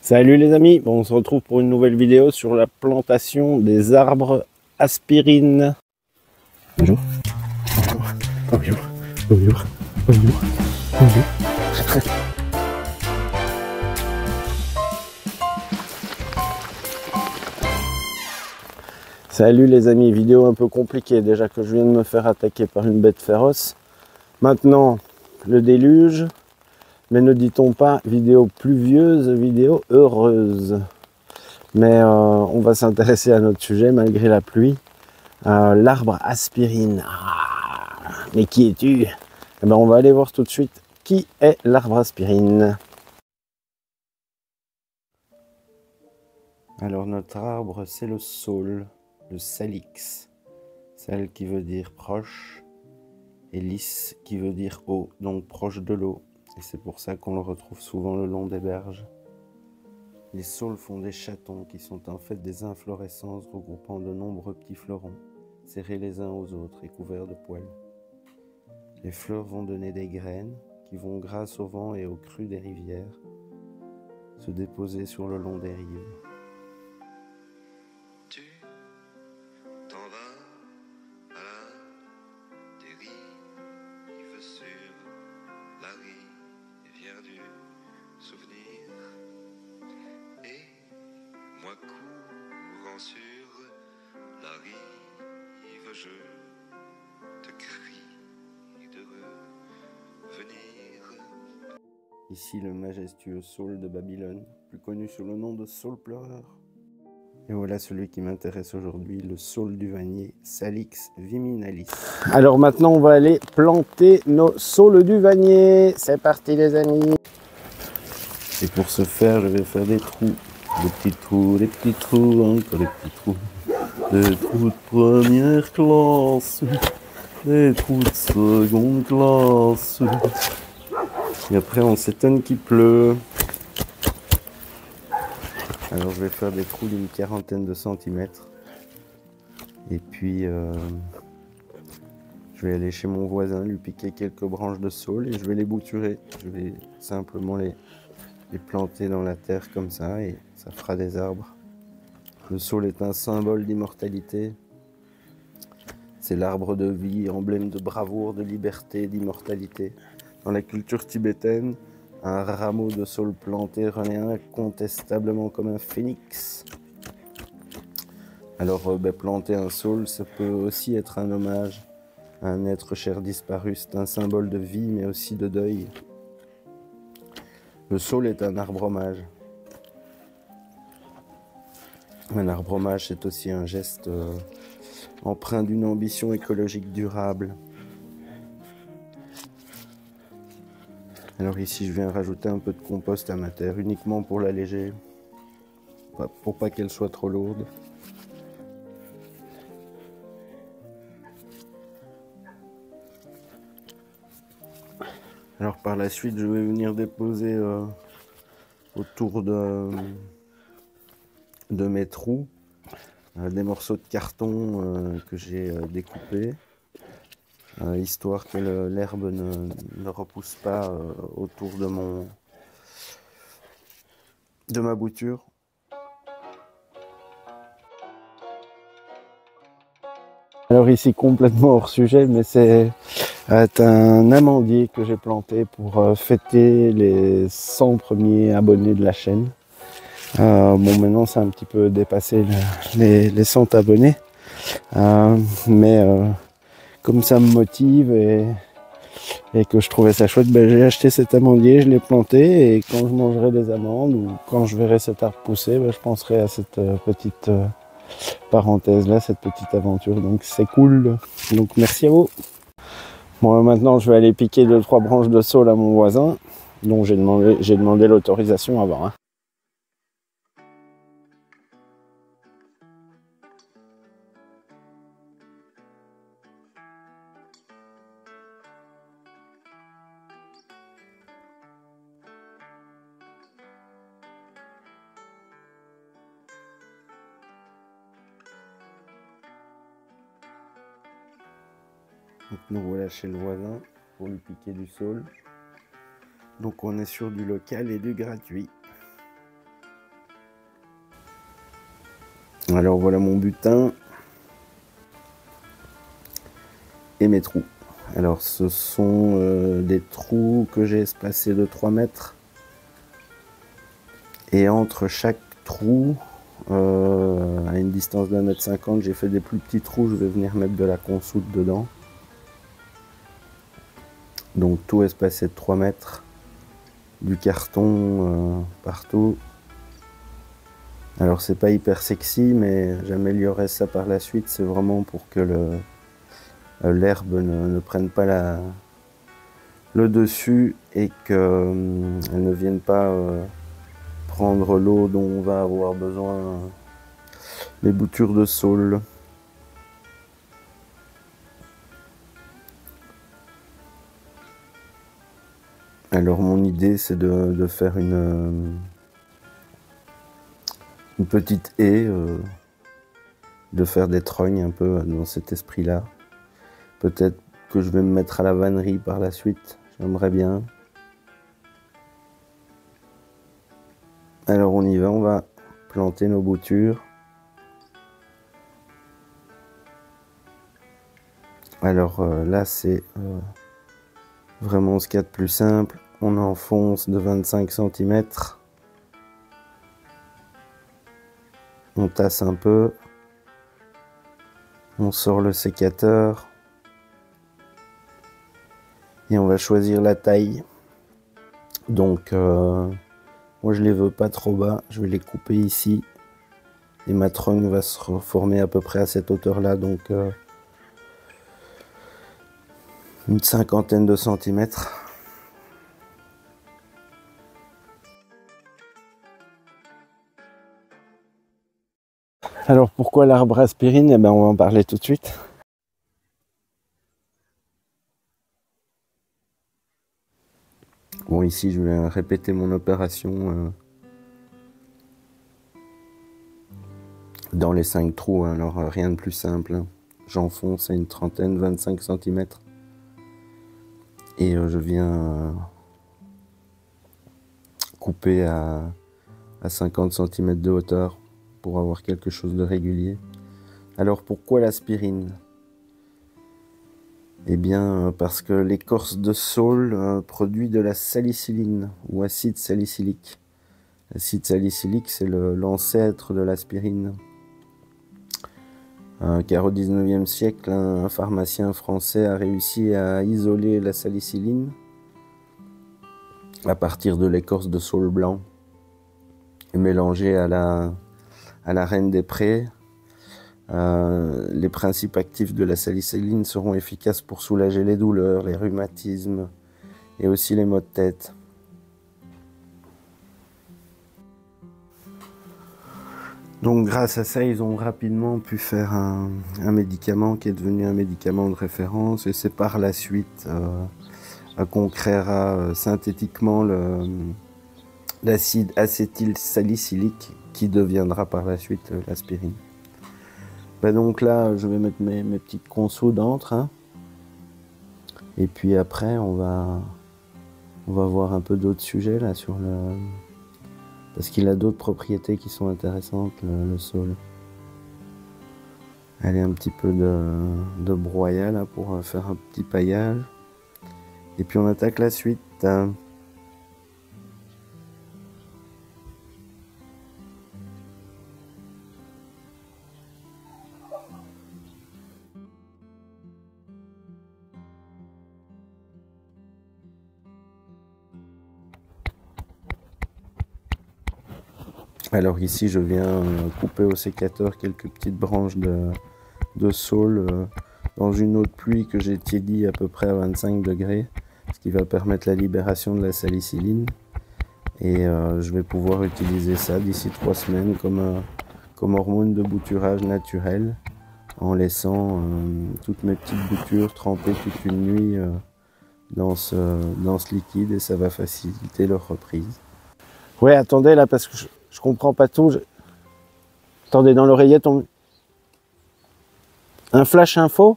Salut les amis, bon, on se retrouve pour une nouvelle vidéo sur la plantation des arbres aspirines. Bonjour. Bonjour. Bonjour. Bonjour. Bonjour. Salut les amis, vidéo un peu compliquée déjà que je viens de me faire attaquer par une bête féroce. Maintenant le déluge, mais ne dit-on pas vidéo pluvieuse, vidéo heureuse. Mais on va s'intéresser à notre sujet malgré la pluie. L'arbre aspirine. Ah, mais qui es-tu? Eh ben, on va aller voir tout de suite qui est l'arbre aspirine. Alors notre arbre c'est le saule, le salix. Sal qui veut dire proche et lys qui veut dire eau, donc proche de l'eau. Et c'est pour ça qu'on le retrouve souvent le long des berges. Les saules font des chatons qui sont en fait des inflorescences regroupant de nombreux petits fleurons, serrés les uns aux autres et couverts de poils. Les fleurs vont donner des graines qui vont, grâce au vent et au cru des rivières, se déposer sur le long des rives. Tu t'en vas à la dérive sur la rivière du souvenir, et moi courant sur la rive, je te crie de revenir. Ici le majestueux saule de Babylone, plus connu sous le nom de saule pleureur. Et voilà celui qui m'intéresse aujourd'hui, le saule du vannier, Salix viminalis. Alors maintenant on va aller planter nos saules du vannier. C'est parti les amis. Et pour ce faire, je vais faire des trous. Des petits trous, encore des petits trous. Des trous de première classe. Des trous de seconde classe. Et après on s'étonne qu'il pleut. Alors je vais faire des trous d'une quarantaine de centimètres. Et puis je vais aller chez mon voisin, lui piquer quelques branches de saule et je vais les bouturer. Je vais simplement les planter dans la terre comme ça et ça fera des arbres. Le saule est un symbole d'immortalité. C'est l'arbre de vie, emblème de bravoure, de liberté, d'immortalité. Dans la culture tibétaine, un rameau de saule planté renaît incontestablement comme un phénix. Alors planter un saule, ça peut aussi être un hommage à un être cher disparu. C'est un symbole de vie mais aussi de deuil. Le saule est un arbre hommage. Un arbre hommage, c'est aussi un geste empreint d'une ambition écologique durable. Alors ici, je viens rajouter un peu de compost à ma terre, uniquement pour l'alléger, pour pas qu'elle soit trop lourde. Alors par la suite, je vais venir déposer autour de mes trous des morceaux de carton que j'ai découpés, histoire que l'herbe ne repousse pas autour de ma bouture. Alors ici complètement hors sujet, mais c'est un amandier que j'ai planté pour fêter les 100 premiers abonnés de la chaîne. Bon, maintenant c'est un petit peu dépassé les 100 abonnés, mais comme ça me motive et que je trouvais ça chouette, ben, j'ai acheté cet amandier, je l'ai planté et quand je mangerai des amandes ou quand je verrai cet arbre pousser, ben, je penserai à cette petite parenthèse là, cette petite aventure, donc c'est cool, donc merci à vous. Bon, maintenant je vais aller piquer 2-3 branches de saule à mon voisin, dont j'ai demandé l'autorisation avant. Hein. Donc nous voilà chez le voisin pour lui piquer du saule. Donc on est sur du local et du gratuit. Alors voilà mon butin et mes trous. Alors ce sont des trous que j'ai espacés de 3 mètres. Et entre chaque trou, à une distance d'1,50 m, j'ai fait des plus petits trous. Je vais venir mettre de la consoude dedans. Donc tout espacé de 3 mètres. Du carton partout. Alors c'est pas hyper sexy, mais j'améliorerai ça par la suite. C'est vraiment pour que l'herbe ne prenne pas le dessus et qu'elle ne vienne pas prendre l'eau dont on va avoir besoin, les boutures de saule. Alors mon idée c'est de faire une petite haie, de faire des trognes un peu dans cet esprit-là. Peut-être que je vais me mettre à la vannerie par la suite, j'aimerais bien. Alors on y va, on va planter nos boutures. Alors là c'est vraiment ce qu'il y a de plus simple. On enfonce de 25 cm. On tasse un peu. On sort le sécateur. Et on va choisir la taille. Donc moi je les veux pas trop bas. Je vais les couper ici. Et ma trogne va se reformer à peu près à cette hauteur-là. Donc une cinquantaine de centimètres. Alors pourquoi l'arbre aspirine? Eh ben on va en parler tout de suite. Bon ici je vais répéter mon opération dans les 5 trous. Alors rien de plus simple. J'enfonce à une trentaine, 25 cm. Et je viens couper à 50 cm de hauteur pour avoir quelque chose de régulier. Alors pourquoi l'aspirine? Eh bien parce que l'écorce de saule produit de la salicyline ou acide salicylique. L'acide salicylique c'est l'ancêtre de l'aspirine. Car au 19e siècle, un pharmacien français a réussi à isoler la salicyline à partir de l'écorce de saule blanc et mélangée à la reine des prés. Les principes actifs de la salicyline seront efficaces pour soulager les douleurs, les rhumatismes et aussi les maux de tête. Donc grâce à ça, ils ont rapidement pu faire un médicament qui est devenu un médicament de référence, et c'est par la suite qu'on créera synthétiquement l'acide acétylsalicylique qui deviendra par la suite l'aspirine. Ben donc là, je vais mettre mes petites consos d'entre, hein. Et puis après, on va voir un peu d'autres sujets là sur parce qu'il a d'autres propriétés qui sont intéressantes, le saule. Allez, un petit peu de broyat là pour faire un petit paillage. Et puis on attaque la suite. Alors ici je viens couper au sécateur quelques petites branches de saule dans une eau de pluie que j'ai tiédie à peu près à 25 degrés, ce qui va permettre la libération de la salicyline. Et je vais pouvoir utiliser ça d'ici 3 semaines comme hormone de bouturage naturel, en laissant toutes mes petites boutures tremper toute une nuit dans ce liquide, et ça va faciliter leur reprise. Ouais, attendez là, parce que je comprends pas tout. Attendez, dans l'oreillette, un flash info?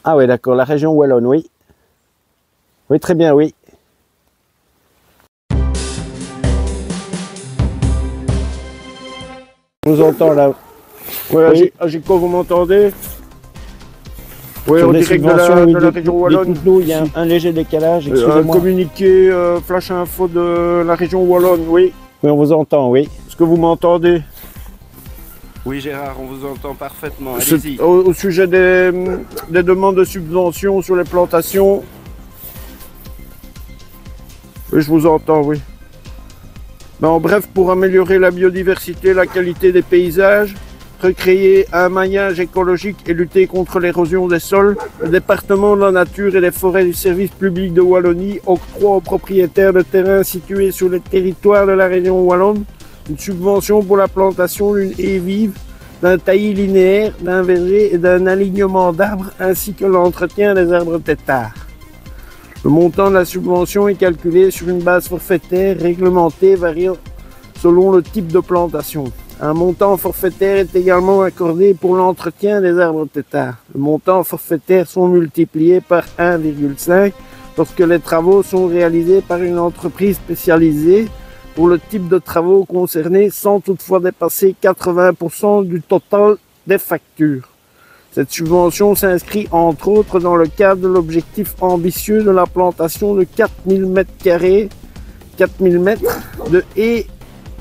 Ah ouais, d'accord, la région wallonne, oui. Oui, très bien, oui. On vous entend là. Ouais, Oui. Agico, vous m'entendez? Oui, Sur en les direct subventions, de la région wallonne. dites-nous, il y a un léger décalage, Un excusez-moi. communiqué flash info de la région wallonne, oui. Oui, on vous entend, oui. Est-ce que vous m'entendez? Oui, Gérard, on vous entend parfaitement. C'est au sujet des demandes de subventions sur les plantations. Oui, je vous entends, oui. Ben, en bref, pour améliorer la biodiversité, la qualité des paysages, recréer un maillage écologique et lutter contre l'érosion des sols, le département de la nature et des forêts du service public de Wallonie octroie aux propriétaires de terrains situés sur le territoire de la région wallonne une subvention pour la plantation d'une haie vive, d'un taillis linéaire, d'un verger et d'un alignement d'arbres, ainsi que l'entretien des arbres têtards. Le montant de la subvention est calculé sur une base forfaitaire réglementée variant selon le type de plantation. Un montant forfaitaire est également accordé pour l'entretien des arbres têtards. Les montants forfaitaires sont multipliés par 1,5 lorsque les travaux sont réalisés par une entreprise spécialisée pour le type de travaux concernés sans toutefois dépasser 80% du total des factures. Cette subvention s'inscrit entre autres dans le cadre de l'objectif ambitieux de la plantation de 4000 m2, 4000 mètres de haies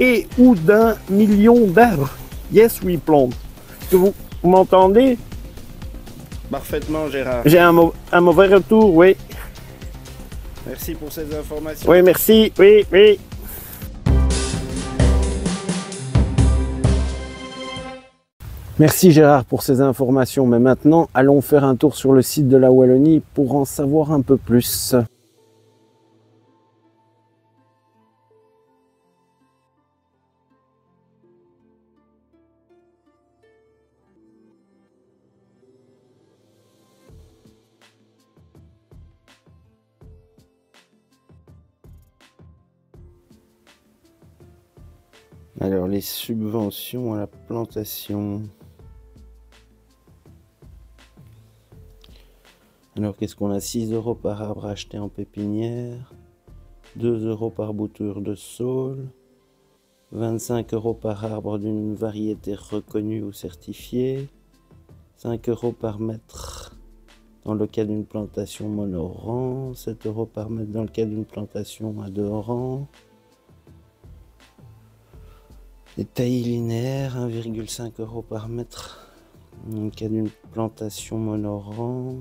et ou d'1 million d'arbres. Yes, we plant. Est-ce que vous m'entendez? Parfaitement, Gérard. J'ai un mauvais retour, oui. Merci pour ces informations. Oui, merci, oui, oui. Merci Gérard pour ces informations, mais maintenant allons faire un tour sur le site de la Wallonie pour en savoir un peu plus. Alors les subventions à la plantation. Alors qu'est-ce qu'on a? 6 € par arbre acheté en pépinière, 2 € par bouture de saule, 25 € par arbre d'une variété reconnue ou certifiée, 5 € par mètre dans le cas d'une plantation monorang, 7 € par mètre dans le cas d'une plantation à 2 rangs. Les taillis linéaires, 1,5 € par mètre dans le cas d'une plantation monorang.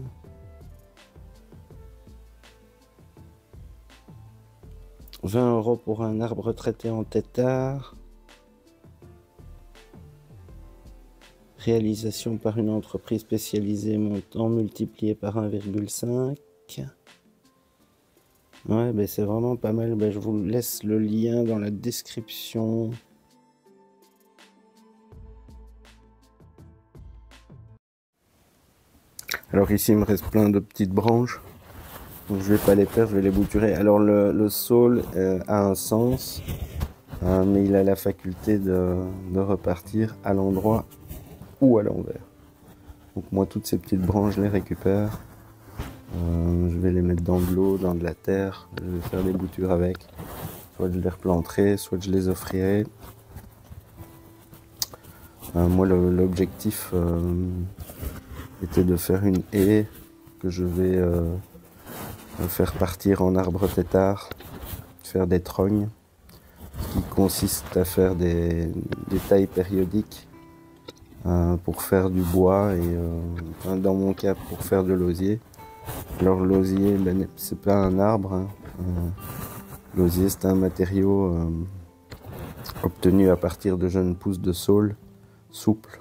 « 20 € pour un arbre traité en têtard. Réalisation par une entreprise spécialisée, montant multiplié par 1,5. Ouais, ben c'est vraiment pas mal. Ben, je vous laisse le lien dans la description. Alors ici, il me reste plein de petites branches. Donc je vais pas les faire, je vais les bouturer. Alors le saule a un sens, mais il a la faculté de repartir à l'endroit ou à l'envers. Donc moi, toutes ces petites branches, je les récupère. Je vais les mettre dans de l'eau, dans de la terre. Je vais faire des boutures avec. Soit je les replanterai, soit je les offrirai. Moi, l'objectif était de faire une haie que je vais faire partir en arbre têtard, faire des trognes, qui consiste à faire des tailles périodiques pour faire du bois et dans mon cas pour faire de l'osier. Alors l'osier, ben, c'est pas un arbre, hein. L'osier c'est un matériau obtenu à partir de jeunes pousses de saule souples.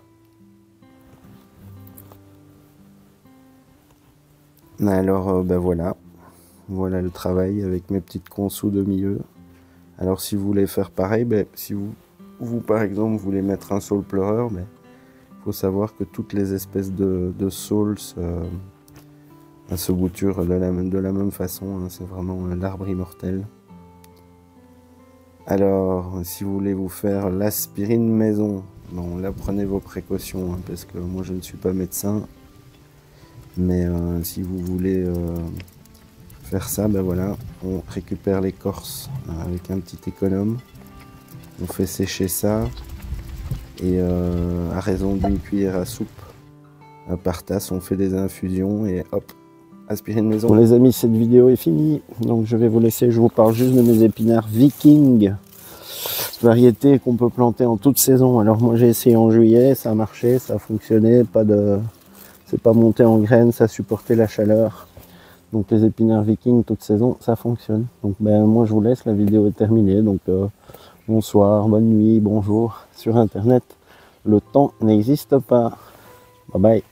Alors ben voilà. Voilà le travail avec mes petites conçous de milieu. Alors si vous voulez faire pareil, ben, si vous par exemple voulez mettre un saule pleureur, ben, faut savoir que toutes les espèces de saules se bouturent de la même façon, hein. C'est vraiment l'arbre immortel. Alors si vous voulez vous faire l'aspirine maison, bon là prenez vos précautions, hein, parce que moi je ne suis pas médecin. Mais si vous voulez faire ça, ben voilà, on récupère l'écorce avec un petit économe, on fait sécher ça Et à raison d'une cuillère à soupe par tasse, on fait des infusions et hop, aspirine maison. Bon les amis, cette vidéo est finie, donc je vais vous laisser. Je vous parle juste de mes épinards Viking, variété qu'on peut planter en toute saison. Alors moi j'ai essayé en juillet, ça a marché, ça a fonctionné, c'est pas monté en graines, ça a supporté la chaleur. Donc les épinards Viking toute saison, ça fonctionne. Donc ben moi je vous laisse, la vidéo est terminée. Donc bonsoir, bonne nuit, bonjour. Sur internet, le temps n'existe pas. Bye bye.